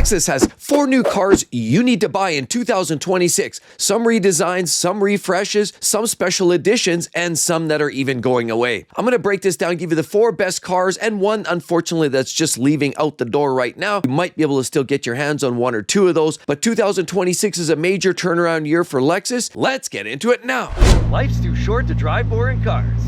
Lexus has 4 new cars you need to buy in 2026. Some redesigns, some refreshes, some special editions, and some that are even going away. I'm going to break this down, give you the 4 best cars, and one, unfortunately, that's just leaving out the door right now. You might be able to still get your hands on 1 or 2 of those, but 2026 is a major turnaround year for Lexus. Let's get into it now. Life's too short to drive boring cars.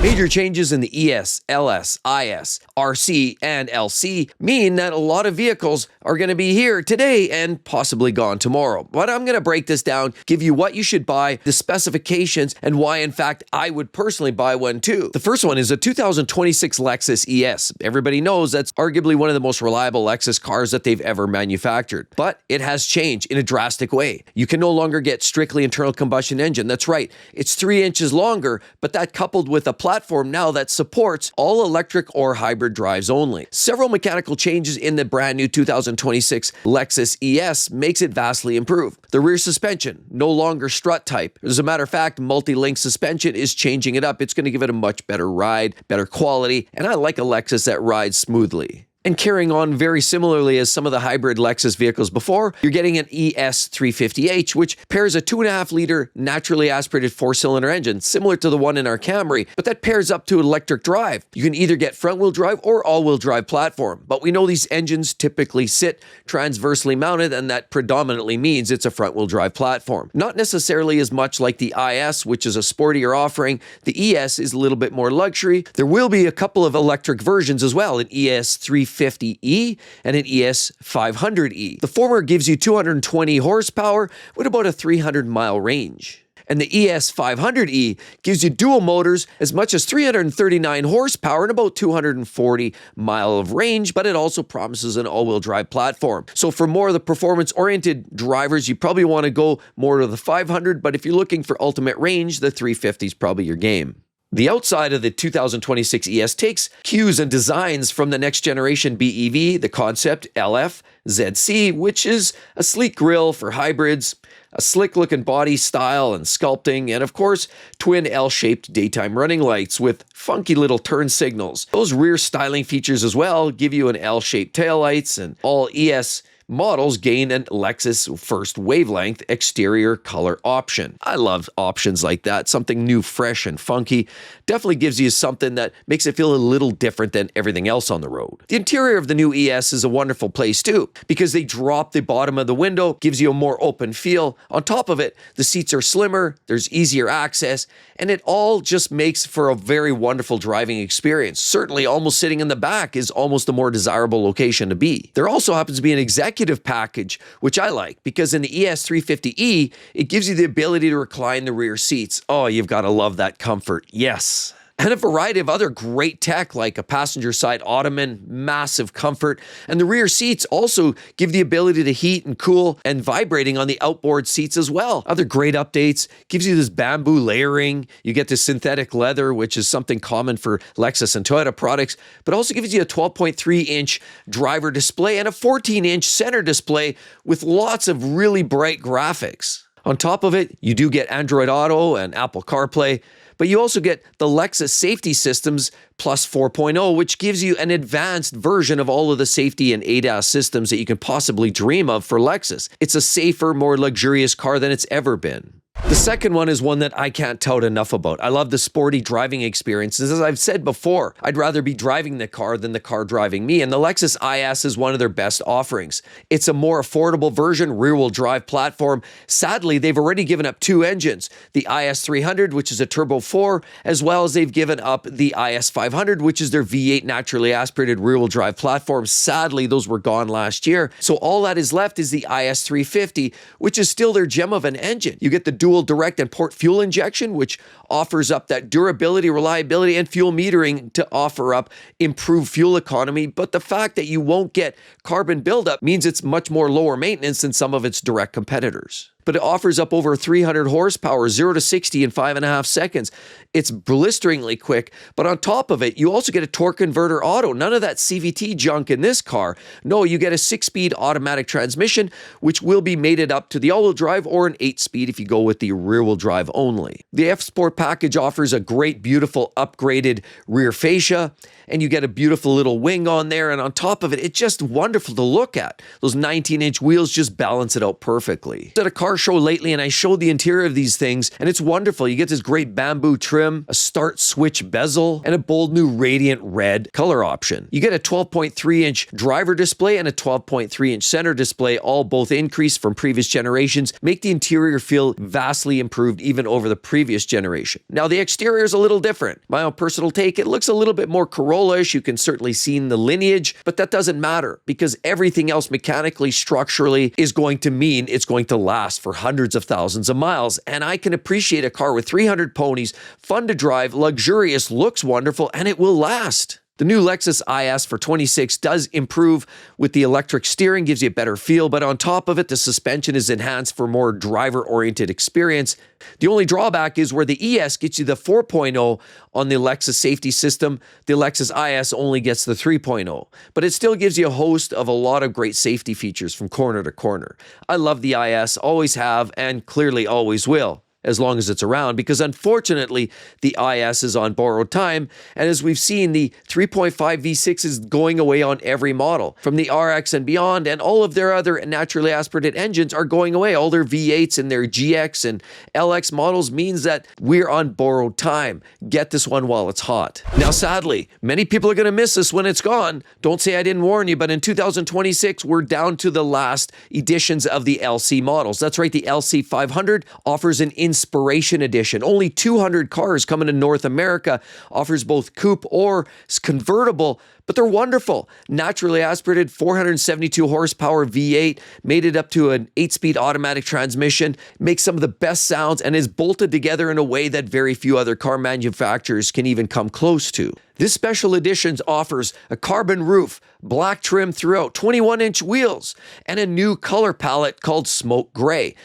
Major changes in the ES, LS, IS, RC, and LC mean that a lot of vehicles are going to be here today and possibly gone tomorrow. But I'm going to break this down, give you what you should buy, the specifications, and why, in fact, I would personally buy one too. The first one is a 2026 Lexus ES. Everybody knows that's arguably one of the most reliable Lexus cars that they've ever manufactured. But it has changed in a drastic way. You can no longer get strictly internal combustion engine. That's right. It's 3 inches longer, but that coupled with a platform now that supports all electric or hybrid drives only. Several mechanical changes in the brand new 2026 Lexus ES makes it vastly improved. The rear suspension, no longer strut type. As a matter of fact, multi-link suspension is changing it up. It's going to give it a much better ride, better quality, and I like a Lexus that rides smoothly. And carrying on very similarly as some of the hybrid Lexus vehicles before, you're getting an ES350H, which pairs a 2.5-liter naturally aspirated 4-cylinder engine, similar to the one in our Camry, but that pairs up to electric drive. You can either get front-wheel drive or all-wheel drive platform, but we know these engines typically sit transversely mounted, and that predominantly means it's a front-wheel drive platform. Not necessarily as much like the IS, which is a sportier offering. The ES is a little bit more luxury. There will be a couple of electric versions as well, an ES350E and an ES500E. The former gives you 220 horsepower with about a 300-mile range. And the ES500E gives you dual motors, as much as 339 horsepower and about 240 mile of range, but it also promises an all-wheel drive platform. So for more of the performance-oriented drivers, you probably want to go more to the 500, but if you're looking for ultimate range, the 350 is probably your game. The outside of the 2026 ES takes cues and designs from the next generation BEV, the Concept LF ZC, which is a sleek grille for hybrids, a slick-looking body style and sculpting, and of course, twin L-shaped daytime running lights with funky little turn signals. Those rear styling features as well give you an L-shaped taillights, and all ES models gain an Lexus First Wavelength exterior color option. I love options like that, something new, fresh, and funky. Definitely gives you something that makes it feel a little different than everything else on the road. The interior of the new ES is a wonderful place too, because they drop the bottom of the window, gives you a more open feel. On top of it, the seats are slimmer, there's easier access, and it all just makes for a very wonderful driving experience. Certainly, almost sitting in the back is almost a more desirable location to be. There also happens to be an executive package, which I like, because in the ES350E, it gives you the ability to recline the rear seats. Oh, you've got to love that comfort. Yes. And a variety of other great tech like a passenger side ottoman, massive comfort, and the rear seats also give the ability to heat and cool and vibrating on the outboard seats as well. Other great updates, gives you this bamboo layering, you get this synthetic leather, which is something common for Lexus and Toyota products, but also gives you a 12.3-inch driver display and a 14-inch center display with lots of really bright graphics. On top of it, you do get Android Auto and Apple CarPlay, but you also get the Lexus Safety Systems Plus 4.0, which gives you an advanced version of all of the safety and ADAS systems that you can possibly dream of for Lexus. It's a safer, more luxurious car than it's ever been. The second one is one that I can't tout enough about. I love the sporty driving experiences. As I've said before, I'd rather be driving the car than the car driving me, and the Lexus IS is one of their best offerings. It's a more affordable version, rear-wheel drive platform. Sadly, they've already given up 2 engines, the IS300, which is a turbo 4, as well as they've given up the IS500, which is their V8 naturally aspirated rear-wheel drive platform. Sadly, those were gone last year. So all that is left is the IS350, which is still their gem of an engine. You get the dual direct and port fuel injection, which offers up that durability, reliability, and fuel metering to offer up improved fuel economy. But the fact that you won't get carbon buildup means it's much more lower maintenance than some of its direct competitors. but it offers up over 300 horsepower, 0 to 60 in 5.5 seconds. It's blisteringly quick, but on top of it, you also get a torque converter auto. None of that CVT junk in this car. No, you get a 6-speed automatic transmission, which will be mated up to the all-wheel drive or an 8-speed if you go with the rear-wheel drive only. The F-Sport package offers a great, beautiful, upgraded rear fascia, and you get a beautiful little wing on there, and on top of it, it's just wonderful to look at. Those 19-inch wheels just balance it out perfectly. I was at a car show lately, and I showed the interior of these things, and it's wonderful. You get this great bamboo trim, a start switch bezel, and a bold new radiant red color option. You get a 12.3-inch driver display and a 12.3-inch center display, all both increased from previous generations, make the interior feel vastly improved even over the previous generation. Now, the exterior is a little different. My own personal take, it looks a little bit more Corolla-ish. You can certainly see the lineage, but that doesn't matter because everything else mechanically, structurally is going to mean it's going to last for hundreds of thousands of miles. And I can appreciate a car with 300 ponies, fun to drive, luxurious, looks wonderful, and it will last. The new Lexus IS for 26 does improve with the electric steering, gives you a better feel, but on top of it, the suspension is enhanced for more driver-oriented experience. The only drawback is where the ES gets you the 4.0 on the Lexus safety system, the Lexus IS only gets the 3.0, but it still gives you a host of a lot of great safety features from corner to corner. I love the IS, always have, and clearly always will, as long as it's around, because unfortunately, the IS is on borrowed time, and as we've seen, the 3.5 V6 is going away on every model. From the RX and beyond, and all of their other naturally aspirated engines are going away. All their V8s and their GX and LX models means that we're on borrowed time. Get this one while it's hot. Now, sadly, many people are going to miss this when it's gone. Don't say I didn't warn you, but in 2026, we're down to the last editions of the LC models. That's right, the LC 500 offers an Inspiration Edition. Only 200 cars coming to North America, offers both coupe or convertible, but they're wonderful. Naturally aspirated 472 horsepower V8, made it up to an 8-speed automatic transmission, makes some of the best sounds, and is bolted together in a way that very few other car manufacturers can even come close to. This special edition offers a carbon roof, black trim throughout, 21-inch wheels, and a new color palette called Smoke Gray.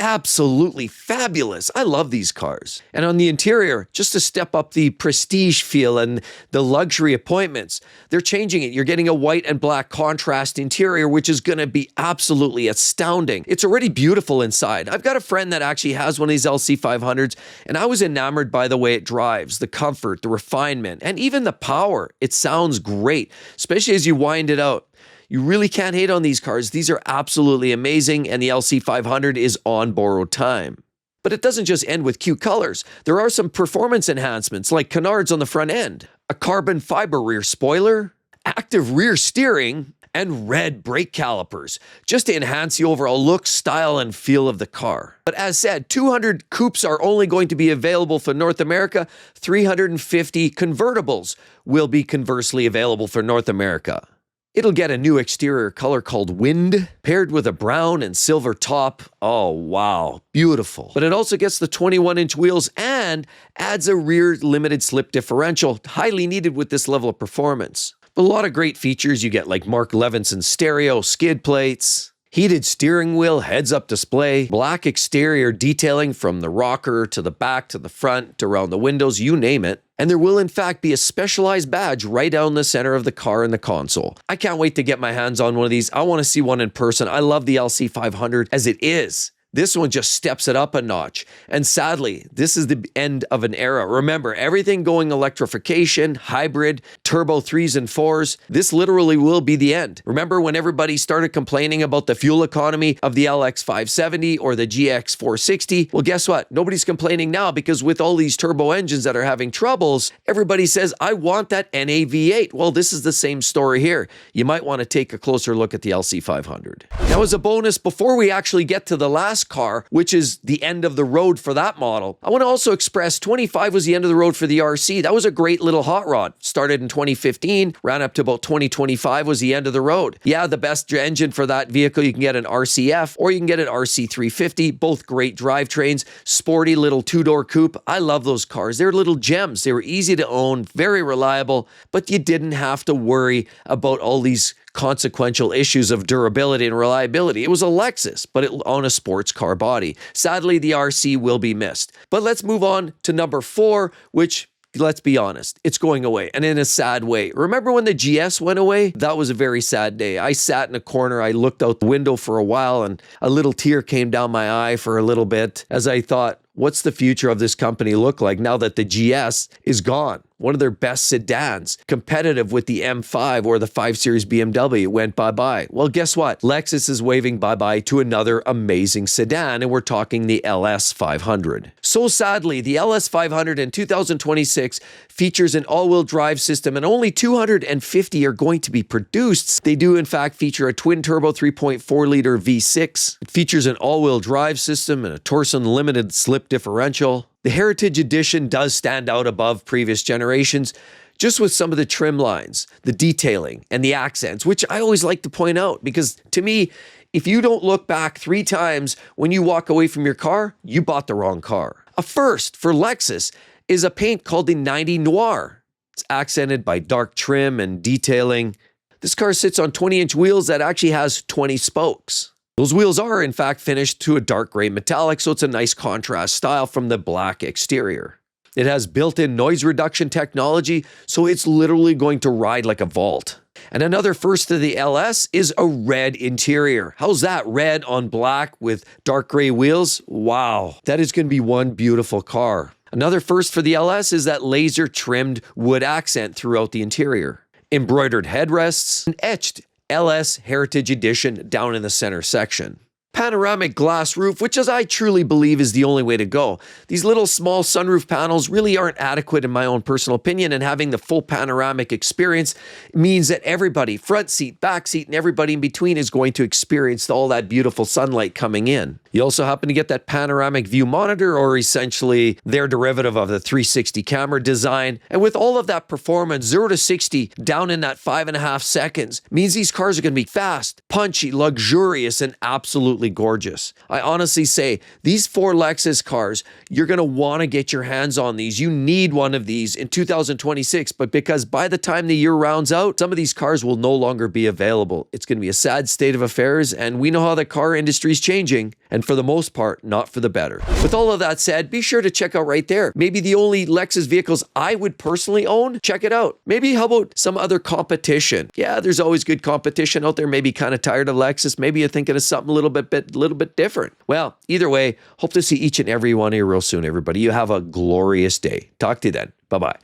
Absolutely fabulous. I love these cars. And on the interior, just to step up the prestige feel and the luxury appointments, they're changing it. You're getting a white and black contrast interior, which is going to be absolutely astounding. It's already beautiful inside. I've got a friend that actually has one of these LC 500s, and I was enamored by the way it drives, the comfort, the refinement, and even the power. It sounds great, especially as you wind it out. You really can't hate on these cars. These are absolutely amazing, and the LC 500 is on borrowed time. But it doesn't just end with cute colors. There are some performance enhancements like canards on the front end, a carbon fiber rear spoiler, active rear steering, and red brake calipers, just to enhance the overall look, style, and feel of the car. But as said, 200 coupes are only going to be available for North America. 350 convertibles will be conversely available for North America. It'll get a new exterior color called Wind, paired with a brown and silver top. Oh, wow, beautiful. But it also gets the 21-inch wheels and adds a rear limited slip differential, highly needed with this level of performance. A lot of great features you get, like Mark Levinson stereo, skid plates, heated steering wheel, heads-up display, black exterior detailing from the rocker to the back to the front to around the windows, you name it. And there will in fact be a specialized badge right down the center of the car in the console. I can't wait to get my hands on one of these. I want to see one in person. I love the LC 500 as it is. This one just steps it up a notch. And sadly, this is the end of an era. Remember, everything going electrification, hybrid, turbo 3s and 4s, this literally will be the end. Remember when everybody started complaining about the fuel economy of the LX 570 or the GX 460? Well, guess what? Nobody's complaining now because with all these turbo engines that are having troubles, everybody says, I want that NA V8. Well, this is the same story here. You might want to take a closer look at the LC 500. Now, as a bonus, before we actually get to the last car, which is the end of the road for that model, I want to also express 25 was the end of the road for the RC. That was a great little hot rod. Started in 2015, ran up to about 2025 was the end of the road. Yeah, the best engine for that vehicle, you can get an RCF or you can get an RC350, both great drivetrains, sporty little two-door coupe. I love those cars. They're little gems. They were easy to own, very reliable, but you didn't have to worry about all these consequential issues of durability and reliability. It was a Lexus, but on a sports car body. Sadly, the RC will be missed. But let's move on to number 4, which, let's be honest, it's going away, and in a sad way. Remember when the GS went away? That was a very sad day. I sat in a corner, I looked out the window for a while, and a little tear came down my eye for a little bit as I thought, what's the future of this company look like now that the GS is gone? One of their best sedans, competitive with the M5 or the 5 Series BMW, went bye-bye. Well, guess what? Lexus is waving bye-bye to another amazing sedan, and we're talking the LS 500. So sadly, the LS 500 in 2026 features an all-wheel drive system, and only 250 are going to be produced. They do, in fact, feature a twin-turbo 3.4-liter V6. It features an all-wheel drive system and a Torsen limited slip differential. The Heritage Edition does stand out above previous generations, just with some of the trim lines, the detailing, and the accents, which I always like to point out, because to me, if you don't look back 3 times when you walk away from your car, you bought the wrong car. A first for Lexus is a paint called the 90 Noir. It's accented by dark trim and detailing. This car sits on 20-inch wheels that actually has 20 spokes. Those wheels are, in fact, finished to a dark gray metallic, so it's a nice contrast style from the black exterior. It has built-in noise reduction technology, so it's literally going to ride like a vault. And another first to the LS is a red interior. How's that? Red on black with dark gray wheels? Wow, that is going to be one beautiful car. Another first for the LS is that laser-trimmed wood accent throughout the interior. Embroidered headrests and etched LS Heritage Edition down in the center section. Panoramic glass roof, which as I truly believe is the only way to go. These little small sunroof panels really aren't adequate in my own personal opinion, and having the full panoramic experience means that everybody, front seat, back seat, and everybody in between is going to experience all that beautiful sunlight coming in. You also happen to get that panoramic view monitor, or essentially their derivative of the 360 camera design. And with all of that performance, 0 to 60 down in that 5.5 seconds means these cars are going to be fast, punchy, luxurious, and absolutely gorgeous. I honestly say these 4 Lexus cars, you're going to want to get your hands on these. You need one of these in 2026, but because by the time the year rounds out, some of these cars will no longer be available. It's going to be a sad state of affairs, and we know how the car industry is changing, and for the most part, not for the better. With all of that said, be sure to check out right there. Maybe the only Lexus vehicles I would personally own, check it out. Maybe how about some other competition? Yeah, there's always good competition out there. Maybe kind of tired of Lexus. Maybe you're thinking of something a little bit different. Well, either way, hope to see each and every one of you real soon, everybody. You have a glorious day. Talk to you then. Bye-bye.